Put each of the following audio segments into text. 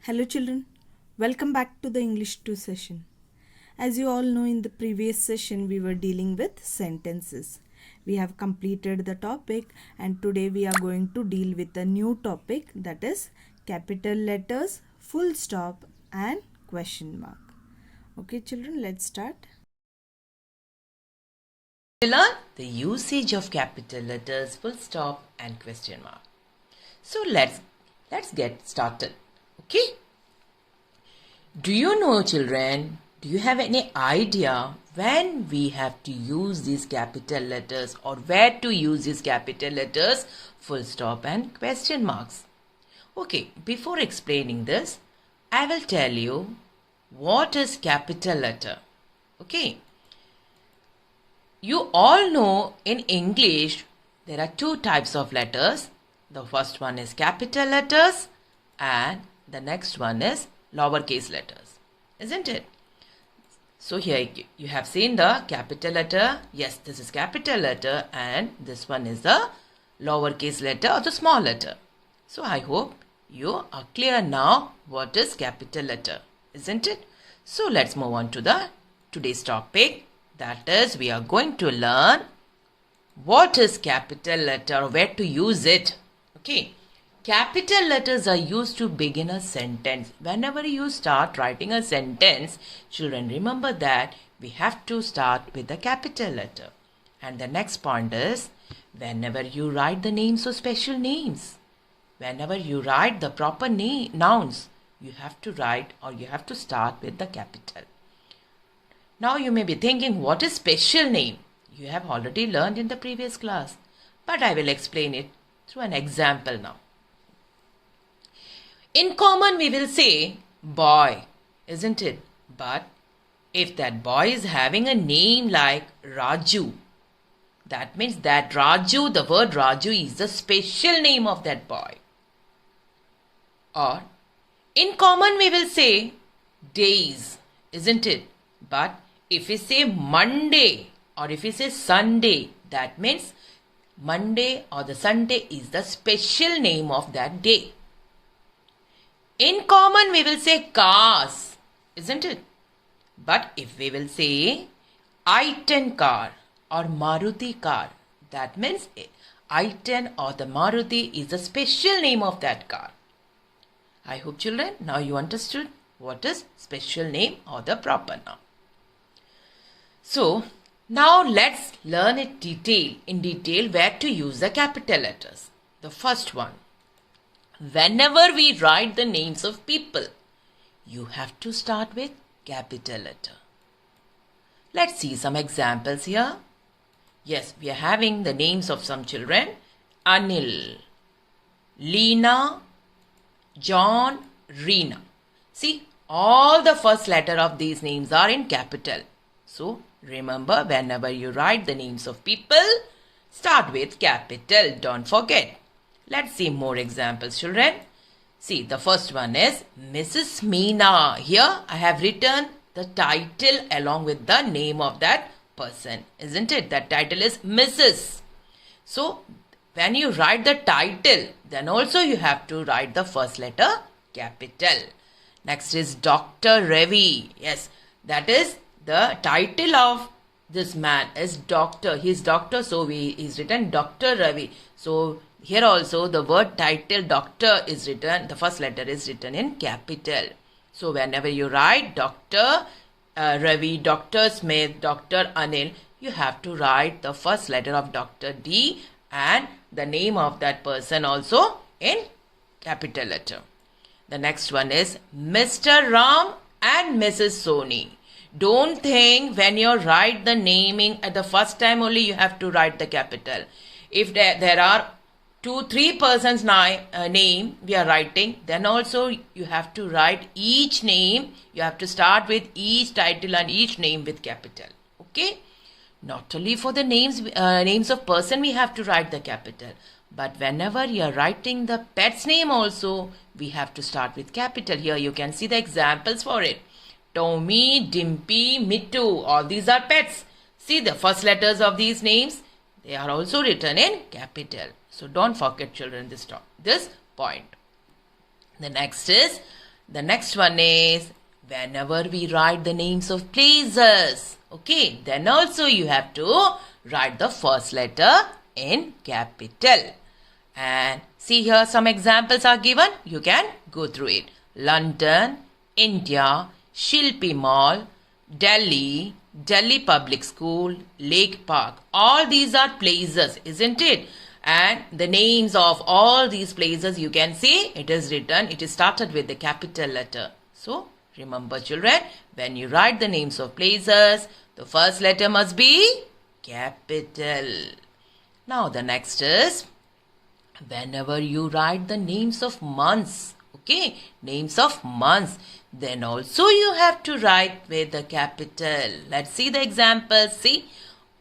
Hello children, welcome back to the English 2 session. As you all know, in the previous session we were dealing with sentences. We have completed the topic and today we are going to deal with a new topic, that is capital letters, full stop and question mark. Okay children, let's start. We learn the usage of capital letters, full stop and question mark. So let's get started. Okay? Do you know, children? Do you have any idea when we have to use these capital letters or where to use these capital letters, full stop and question marks? Okay, before explaining this, I will tell you what is capital letter. Okay? You all know in English there are two types of letters. The first one is capital letters and the next one is lowercase letters, isn't it? So here you have seen the capital letter. Yes, this is capital letter and this one is the lowercase letter or the small letter. So I hope you are clear now what is capital letter, isn't it? So let's move on to the today's topic. That is, we are going to learn what is capital letter or where to use it. Okay. Capital letters are used to begin a sentence. Whenever you start writing a sentence, children, remember that we have to start with the capital letter. And the next point is, whenever you write the names of special names, whenever you write the proper nouns, you have to write or you have to start with the capital. Now you may be thinking, what is special name? You have already learned in the previous class, but I will explain it through an example now. In common, we will say boy, isn't it? But if that boy is having a name like Raju, that means that Raju, the word Raju is the special name of that boy. Or in common, we will say days, isn't it? But if we say Monday or if we say Sunday, that means Monday or the Sunday is the special name of that day. In common, we will say cars, isn't it? But if we will say I-10 car or Maruti car, that means I-10 or the Maruti is the special name of that car. I hope, children, now you understood what is special name or the proper noun. So, now let's learn in detail where to use the capital letters. The first one. Whenever we write the names of people, you have to start with capital letter. Let's see some examples here. Yes, we are having the names of some children. Anil, Leena, John, Reena. See, all the first letter of these names are in capital. So, remember, whenever you write the names of people, start with capital. Don't forget. Let's see more examples, children. See, the first one is Mrs. Meena. Here I have written the title along with the name of that person, isn't it? That title is Mrs. So, when you write the title, then also you have to write the first letter capital. Next is Dr. Ravi. Yes, that is the title of this man is doctor. He is doctor, so he's written Dr. Ravi. So, here also the word title doctor is written, the first letter is written in capital. So whenever you write Dr. Ravi, Dr. Smith, Dr. Anil, you have to write the first letter of Dr. D and the name of that person also in capital letter. The next one is Mr. Ram and Mrs. Soni. Don't think when you write the naming at the first time only you have to write the capital. If there are 2-3 persons name we are writing, then also you have to write each name. You have to start with each title and each name with capital. Okay? Not only for the names of person we have to write the capital, but whenever you are writing the pet's name also, we have to start with capital. Here you can see the examples for it. Tommy, Dimpy, Mittu, all these are pets. See the first letters of these names, they are also written in capital. So don't forget, children, this point. The next is The next one is whenever we write the names of places. Okay, then also you have to write the first letter in capital. And see here some examples are given. You can go through it. London, India, Shilpi Mall, Delhi, Delhi Public School, Lake Park. All these are places, isn't it? And the names of all these places you can see it is written, it is started with the capital letter. So remember children, when you write the names of places, the first letter must be capital. Now the next is whenever you write the names of months, okay, names of months, then also you have to write with the capital. Let's see the example. See,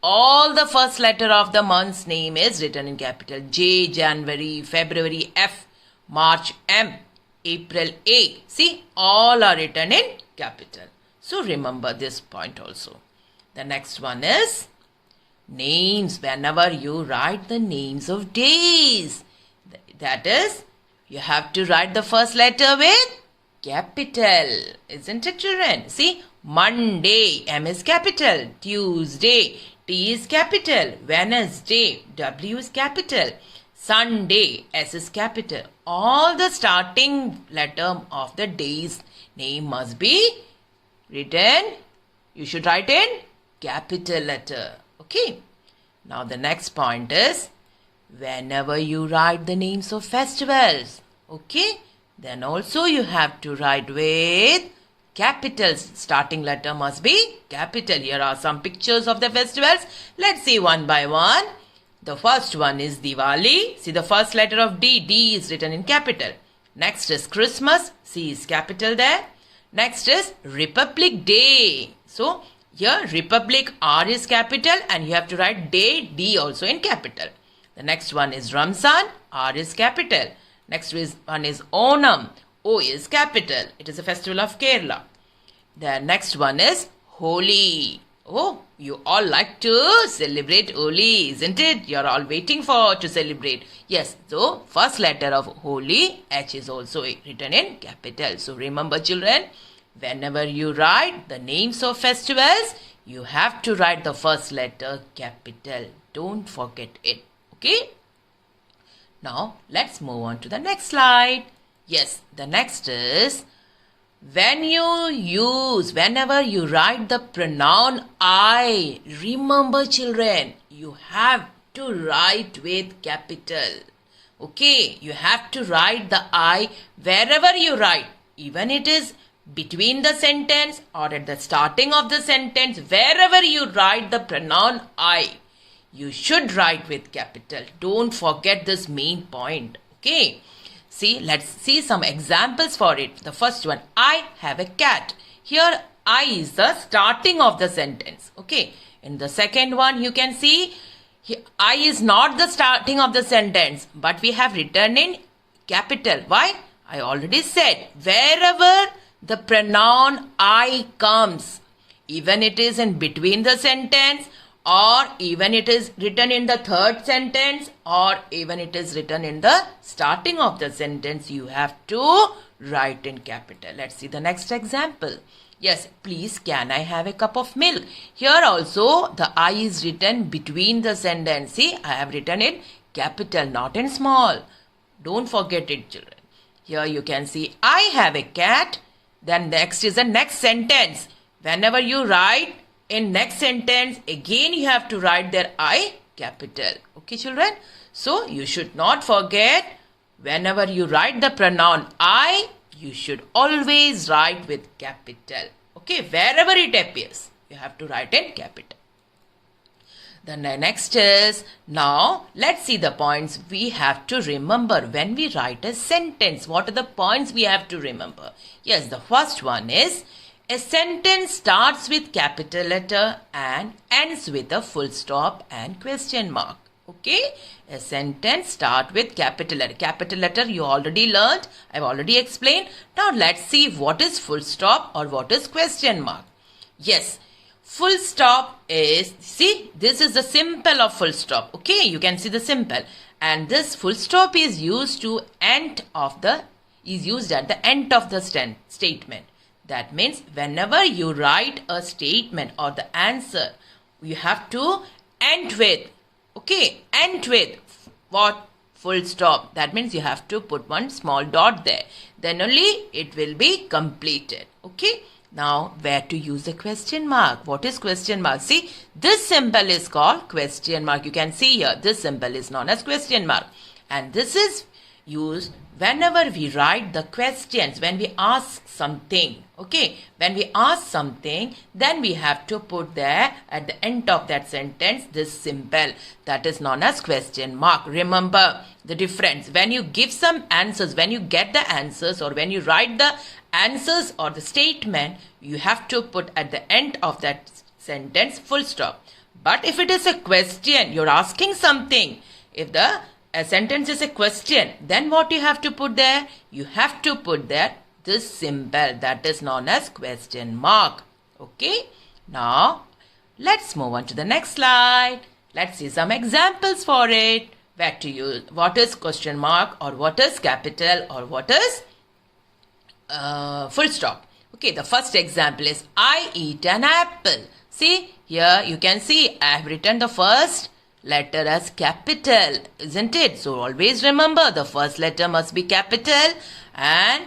all the first letter of the month's name is written in capital. J, January, February, F, March, M, April, A. See, all are written in capital. So remember this point also. The next one is names. Whenever you write the names of days, that is, you have to write the first letter with capital, isn't it children? See, Monday, M is capital. Tuesday, T is capital. Wednesday, W is capital. Sunday, S is capital. All the starting letter of the day's name must be written, you should write in capital letter. Okay. Now the next point is whenever you write the names of festivals, okay, then also you have to write with capitals. Starting letter must be capital. Here are some pictures of the festivals. Let's see one by one. The first one is Diwali. See the first letter of D. D is written in capital. Next is Christmas. C is capital there. Next is Republic Day. So here Republic, R is capital, and you have to write Day, D also in capital. The next one is Ramzan. R is capital. Next one is Onam. O is capital. It is a festival of Kerala. The next one is Holi. Oh, you all like to celebrate Holi, isn't it? You're all waiting to celebrate. Yes, so first letter of Holi, H is also written in capital. So remember children, whenever you write the names of festivals, you have to write the first letter capital. Don't forget it. Okay? Now, let's move on to the next slide. Yes, the next is whenever you write the pronoun I, remember children, you have to write with capital. Okay, you have to write the I wherever you write, even it is between the sentence or at the starting of the sentence, wherever you write the pronoun I, you should write with capital. Don't forget this main point. Okay. See, let's see some examples for it. The first one, I have a cat. Here, I is the starting of the sentence. Okay. In the second one, you can see, I is not the starting of the sentence, but we have written in capital. Why? I already said, wherever the pronoun I comes, even it is in between the sentence, or even it is written in the third sentence, or even it is written in the starting of the sentence, you have to write in capital. Let's see the next example. Yes, please can I have a cup of milk? Here also the I is written between the sentence. See, I have written in capital, not in small. Don't forget it children. Here you can see I have a cat. Then next is the next sentence. Whenever you write in next sentence, again you have to write their I capital. Okay children? So you should not forget, whenever you write the pronoun I, you should always write with capital. Okay, wherever it appears, you have to write in capital. Then the next is, now let's see the points we have to remember when we write a sentence. What are the points we have to remember? Yes, the first one is, a sentence starts with capital letter and ends with a full stop and question mark. Okay? A sentence starts with capital letter. Capital letter you already learned. I've already explained. Now let's see what is full stop or what is question mark. Yes. Full stop is, see, this is the symbol of full stop. Okay? You can see the symbol. And this full stop is used to end of the is used at the end of the statement. That means whenever you write a statement or the answer, you have to end with, okay, end with what? Full stop. That means you have to put one small dot there. Then only it will be completed. Okay. Now, where to use the question mark? What is question mark? See, this symbol is called question mark. You can see here, this symbol is known as question mark. And this is used whenever we write the questions, when we ask something. Okay, when we ask something, then we have to put there at the end of that sentence this symbol that is known as question mark. Remember the difference. When you give some answers, when you get the answers, or when you write the answers or the statement, you have to put at the end of that sentence full stop. But if it is a question, you're asking something, if a sentence is a question, then what you have to put there? You have to put there this symbol that is known as question mark. Okay. Now, let's move on to the next slide. Let's see some examples for it. Where to use, what is question mark, or what is capital, or what is full stop. Okay, the first example is I eat an apple. See, here you can see I have written the first letter as capital, isn't it? So always remember the first letter must be capital, and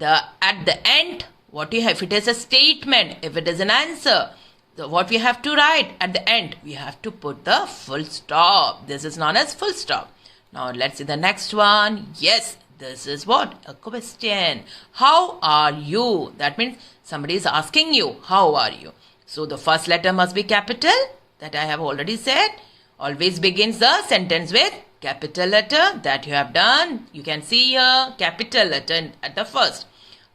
at the end, what you have, if it is a statement, if it is an answer, what we have to write at the end, we have to put the full stop. This is known as full stop. Now let's see the next one. Yes, this is what? A question. How are you? That means somebody is asking you, how are you? So the first letter must be capital, that I have already said. Always begins the sentence with capital letter, that you have done. You can see here capital letter at the first.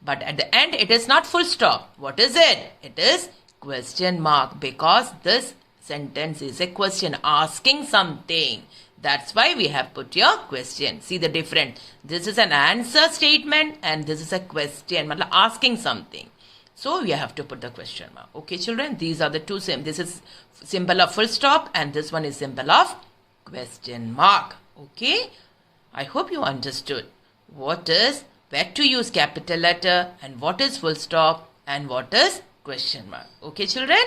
But at the end, it is not full stop. What is it? It is question mark, because this sentence is a question, asking something. That's why we have put your question. See the difference. This is an answer statement and this is a question, asking something. So we have to put the question mark. Okay, children, these are the two same. This is symbol of full stop and this one is symbol of question mark. Okay, I hope you understood what is, where to use capital letter, and what is full stop, and what is question mark. Okay, children.